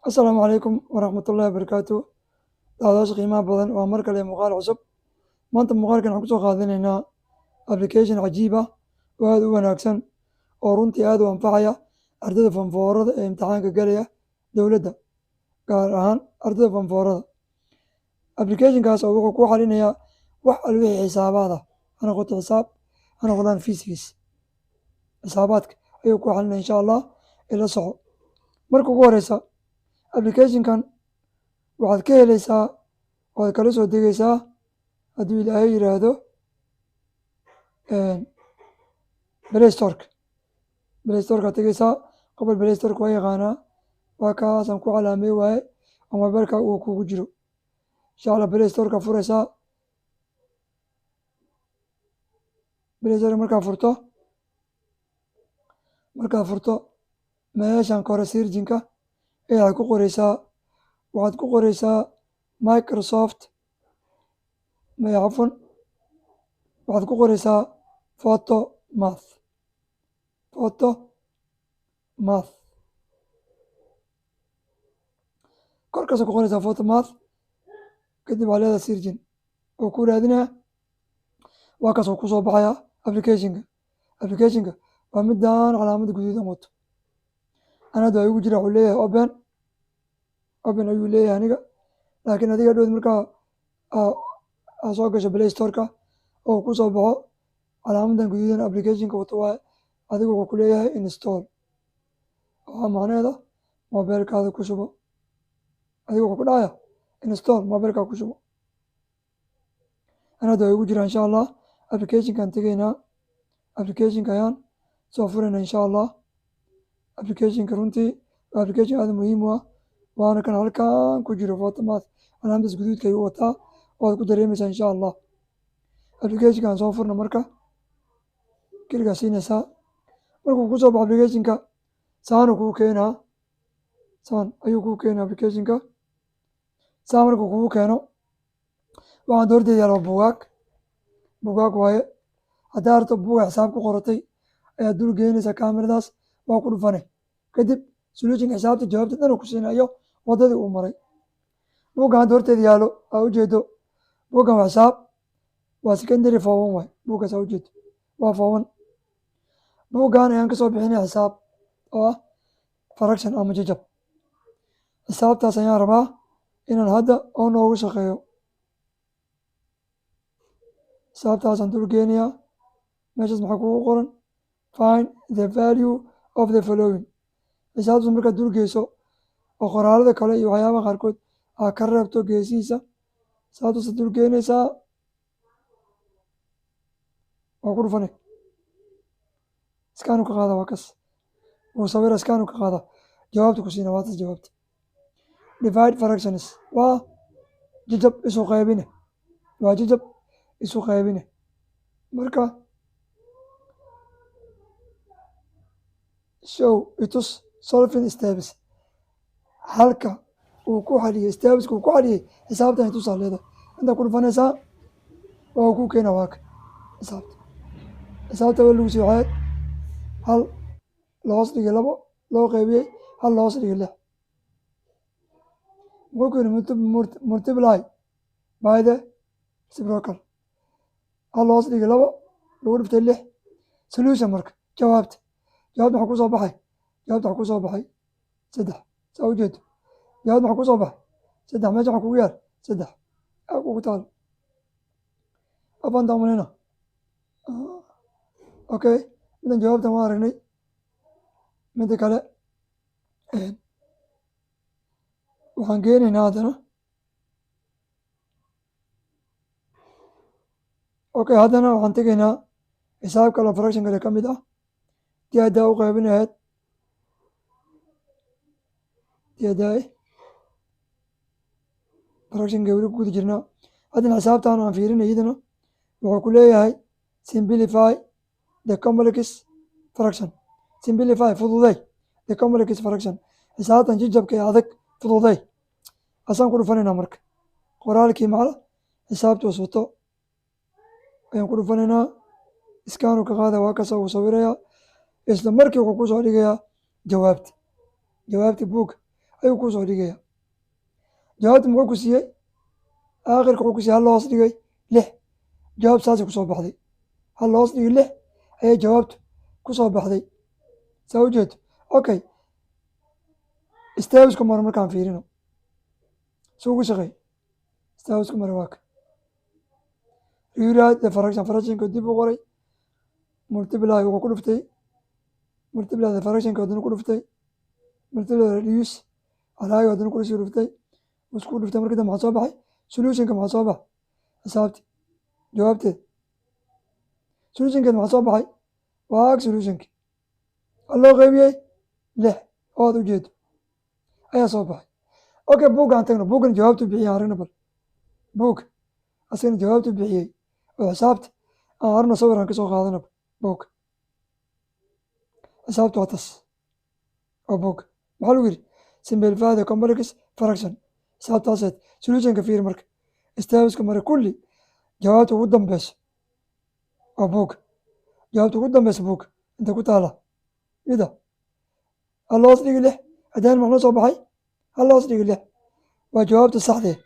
Asalaamu calaykum waraxmatullaahi wabarakaatu. Daawadayaasha qiimaha badan waa mar kale muuqaal cusub. Maanta muuqaalkan waxaan kusoo qaadanaynaa application cajiib ah oo aad u wanaagsan oo runtii aad u anfacaya ardayda fanfoorada ee imtixaanka galaya dowladda, gaar ahaan ardayda fanfoorada. Applicationkaas oo wuxuu kuu xalinayaa wax al wixii xisaabaad ah, ha noqoto xisaab, ha noqdaan physics, xisaabaadka ayuu kuu xalinaya insha allah. Ila soco. Marka ugu horeysa, applicationkan waxaad ka helaysaa, waxaad kala soo degaysaa hadduu ilaahay yiraahdo Play Storeka. Play Storekaad tegaysaa, qofal Play Storeka waa yaqaanaa, waa kaasaan ku calaamay waaye oo mobilka uu kugu jiro. Insha allah Play Storeka furaysaa. Play Storeka markaa furto meeshan kore sirjinka waxaad ku qoreysaa Microsoft waxaad ku qoreysaa photo math korkaas ku qoreysaa photo math. Kadib waxaa leedahay sirjin oo ku raadinaya, waa kaas oo kusoo baxaya applicationka waa midaan calaamad guduudan wato. Anada waa igu jira, wuxuu leeyahay open ayuu leeyahay aniga, laakiin adiga dhow markaa soo gasho Play Storeka oo kusoo baxo calaamadan guduudan applicationka wato waaye, adiga wuxuu ku leeyahay install, oo macnaheeda mobilkaada ku shubo. adiga wuxuu ku dhahaya install, mobilkaa ku shubo. anada waa igu jira insha allah. Applicationkaan tegaynaa, applicationka ayaan soo furayna insha allah. Applicationka runtii waa application aad muhiim u ah, waana kan halkan ku jiro photo math, calaamadaas guduudka ayuu wataa, waad ku dareemaysaa insha allah. Applicationkaan soo furna marka keligaa siinaysaa. Markuu ku soo baxo applicationka saan ayuu kuu keenaa applicationka. Saan markuu kugu keeno, waxaan doortay yaalo buugaag waaye. Haddaa rabto buuga xisaab ku qoratay ayaad dul geynaysaa kaamiradaas, waa ku dhufane. Kadib solutionka xisaabta jawaabta dhan uu ku siinayo waddadii uu maray. Buuggan hadda horteeda yaalo aa ujeedo, buuggan waa xisaab, waa secondary form 1 waaye. Buuggaas aa ujeedo waa form 1. buuggan ayaan kasoo bixinay xisaab oo ah fraction ama jajab. Xisaabtaas ayaan rabaa inaan hadda oo noogu shaqeeyo. xisaabtaasaan dul geenayaa. meeshaas maxaa kugu qoran find the value of the following. xisaabtaas markaad dul geyso oo qoraalada kale iyo waxyaabaha qaarkood aad ka reebto geesihiisa, xisaabtaasad dul geenaysaa, waa ku dhufane. iskaanu ka qaada, waa kas wuu sawira, iskaanu ka qaada, jawaabta ku siina waa tas jawaabta. divide fractions waa jajab isu qaybine. Marka show itus solving steps, halka uu ku xaliyey stepska uu ku xaliyey xisaabtan itusaa leedahay. intaa ku dhufanaysaa waa ku keena waaka xisaabta waa lagu sii waxaad hal la hoos dhigay 2 loo qaybiyey hal la hoos dhigay 6. muxuu keeni multiply by the reciprocal, hal la hoos dhigay 2 lagu dhiftay 6. solution marka jawaabta maxaa ku soo baxay? jawaabta waxaa ku soo baxay 3. saa ujeedo jawaabta maxaa ku soo baxay 3. meesha waxaa kugu yaal 3 aa kugu taalo abaan daamanayna. okay, midan jawaabtan waa aragnay. mida kale waxaan geenaynaa haddana. okay, haddana waxaan tegaynaa xisaab kale fraction kale ka mid ah. tii haddaa u qaybin lahayd fractionka weli ku guda jirnaa. haddana xisaabtan aan fiirinay iyadana wuxuu ku leeyahay simplify the complex fraction. simplify fududey the complex fraction, xisaabtan jajabka ee adag fududey. asaan ku dhufanaynaa marka qoraalkii macla xisaabta wato ayaan ku dhufanaynaa. iskaanu ka qaada, waa kasa uu sawirayaa. isla markii wuxuu ku soo dhigayaa jawaabti buugga ayuu kuu soo dhigaya. jawaabta muxuu ku siiyey aakhirka wuxuu ku siiyey hal la hoos dhigay 6. jawaab saasay ku soo baxday, hal la hoos dhigay 6 ayay jawaabtu ku soo baxday. saa u jeedo okay. stawisku maro markaan fiirino suu ugu shaqeey. stawisku maro waa ka rewrite the fractionka dib u qoray, multiply wuxuu ku dhuftay multiply the fractionka haddana ku dhuftay, multiply reduce alaaga haddana ku sii dhuftay, isku dhuftay. markii dambe maxaa soo baxay solutionka maxaa soo baxay xisaabti jawaabteed. solutionkeed maxaa soo baxay waa ag solutionki hal loo qaybiyey 6 oo aad u jeedo ayaa soo baxay. okay buugga aan tagno, buuggan jawaabtu bixiyey aragna bal buugga asagana jawaabtu bixiyey oo xisaabta aan aragno sawiraan ka soo qaadanaba. buugga xisaabtu waa tas oo buugga maxaa lagu yidhi simplify the complex fraction. xisaabtaaseed solutionka fiir marka stawiska mare kulli jawaabta ugu dambeyso oo buugga jawaabta ugu dambeysa buugga inta ku taala ida hal hoos dhigi 6 haddaan maxnoo soo baxay hal hoos dhigi 6 waa jawaabta saxdee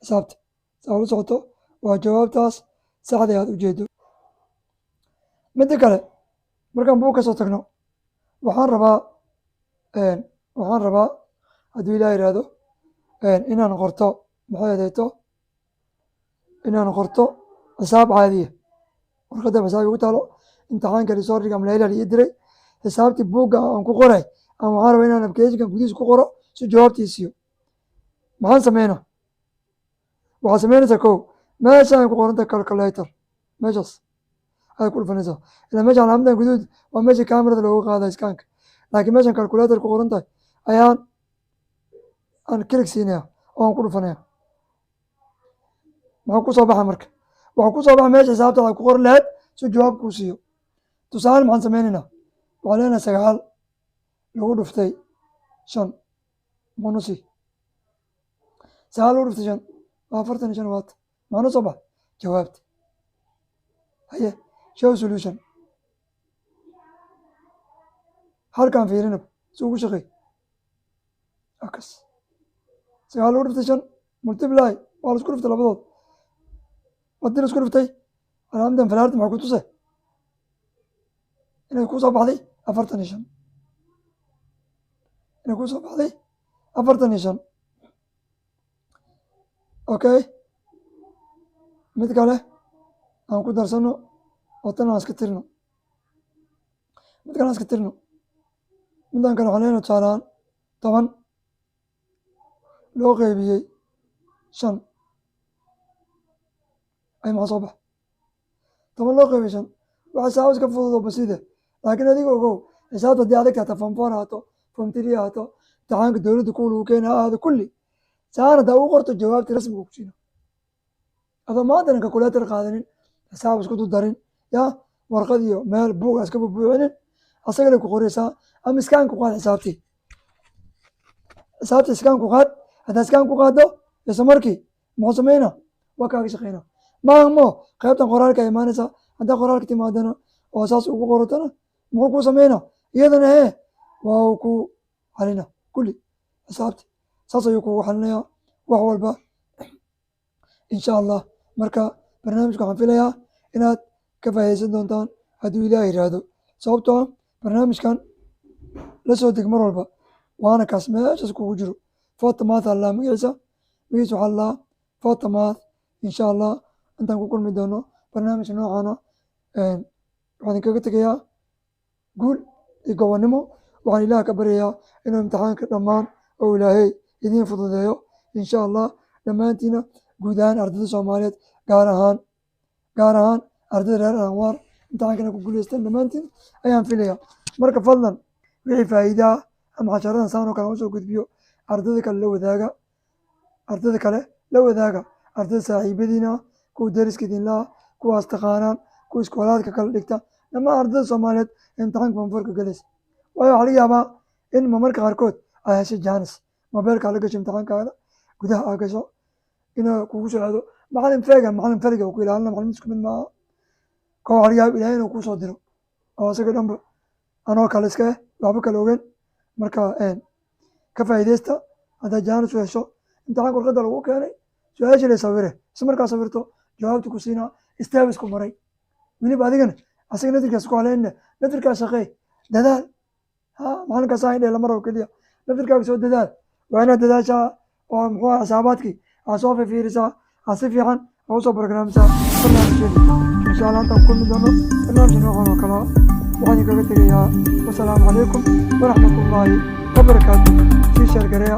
xisaabta saa ula socoto waa jawaabtaas saxdee aad u jeedo. midda kale markaan buug ka soo tagno waxaan rabaa hadduu ilaah yidhaahdo inaan qorto maxay adeeto inaan qorto xisaab caadiya. warqadda xisaab igu taalo imtixaanka resortiga ama layla ii diray xisaabtii buugga aan ku qoray ama waxaan rabaa inaan applicationkan gudihiisa ku qoro si jawaabtii siiyo. maxaan sameynaa waxaad sameynaysaa kow meesha ay ku qoranta calculator meeshaas ay ku dhufanaysaa. ilaa meesha calaamadan guduud waa meesha camerada looga qaada iskaanka, laakiin meeshan calculator ku qoran tahay aan kilig siinaya oo aan ku dhufanaya. maxaa ku soo baxa marka waxaa ku soo baxa meesha xisaabtaada ku qoran lahayd si jawaab kuu siiyo. tusaale maxaan sameynaynaa waxaa leenahay 9 lagu dhuftay 5 manusi 9 lagu dhuftay 5 waa 45 watt maxaa soo baxa jawaabta. haye show solution halkaan fiirinab si ugu shaqeey akas 9 lagu dhuftay 5 multiply waa la isku dhuftay labadood haddii la isku dhuftay calaamadan falaarta maxaa ku tusay inay ku soo baxday 45 inay ku soo baxday 45. okay mid kale aan ku darsano oo tan aan iska tirno mid kale aan iska tirno midaan kale waxaan leenahay tusaalaan 10 loo qaybiyey 5 ay maxaa soo baxa 10 loo qaybiyey 5 waxa xisaab iska fudud oo basiide laakiin adiga ogow xisaabta haddii adag tahata form 4 haato form 3 haato imtixaanka dowladda kuwa lagu keena ha ahaado kulli saan haddaa u qorto jawaabtii rasmiga ku siina adoo maantana calculator qaadanin xisaab isku darin yaa warqad iyo meel buuga iska buuxinin asagale ku qoraysaa ama iskaan ku qaad xisaabtii iskaan ku qaad. haddaa iskaan ku qaado isla markii muxuu sameynaa waa kaaga shaqeynaa maamo qaybtan qoraalka imaanaysaa haddaa qoraalka timaadana oo saas ugu qorotana muxuu kuu sameynaa iyadana waa uu ku xalina kulli xisaabti saas ayuu kugu xalinayaa wax walba insha allah. marka barnaamijka waxaan filayaa inaad ka faa'iidaysan doontaan hadduu ilaah yidhaahdo sababtoo ah barnaamijkan la soo deg mar walba waana kaas meeshaas kugu jiro Photomath allah magaciisa waxaa allah Photomath insha allah intaan ku kulmi doono barnaamij noocaana waxaan idinkaga tegayaa guul iyo gobonnimo. waxaan ilaah ka baryayaa inuu imtixaanka dhammaan oo ilaahay idiin fududeeyo insha allah dhammaantiina guud ahaan ardayda Soomaaliyeed gaar ahaan ardayda reer Anwaar imtixaankana ku guuleystaan dhammaantiin ayaan filayaa. marka fadlan wixii faa'iido ah ama casharadan saan oo kale usoo gudbiyo ardayda kale la wadaaga ardayda saaxiibadiina kuwa deriska idinla ah kuwaas taqaanaan kuwa iskoolaadka kala dhigta dhammaan ardayda Soomaaliyeed ee imtixaanka form 4 ka galaysa. waayo waxaa laga yaabaa in marmarka qaarkood ay heshay jaanis mobeelka la gasho imtixaankaada gudaha aa gasho inaa kugu soo aado macalin fariga ku ilaalina macalin isku mid maaha koo waxaa laga yaaba ilaahay inuu kuu soo diro oo isaga dhanba anoo kale iska waxba kala ogeyn. marka ka faa'iidaysta haddaad jaanis u hesho imtixaanka warqadda lagu keenay su-aashii la sawire isla markaa sawirto jawaabta ku siinaa istaab isku maray weliba adigana asaga nadirkaas ku haleyna nadirkaa shaqee dadaal macalinkaas aan dheh lamar oo keliya nadirkaaga soo dadaal waa inaad dadaashaa oo muxuu ah xisaabaadkii aad soo fiirisaa aad si fiican aa usoo barnaamijsaa barnaamijkeeda insha allah intaan kulmi doono barnaamijka noocan oo kalea waxaan kaga tegayaa wasalaamu calaykum waraxmatullaahi wabarakaatu sii sheergareeya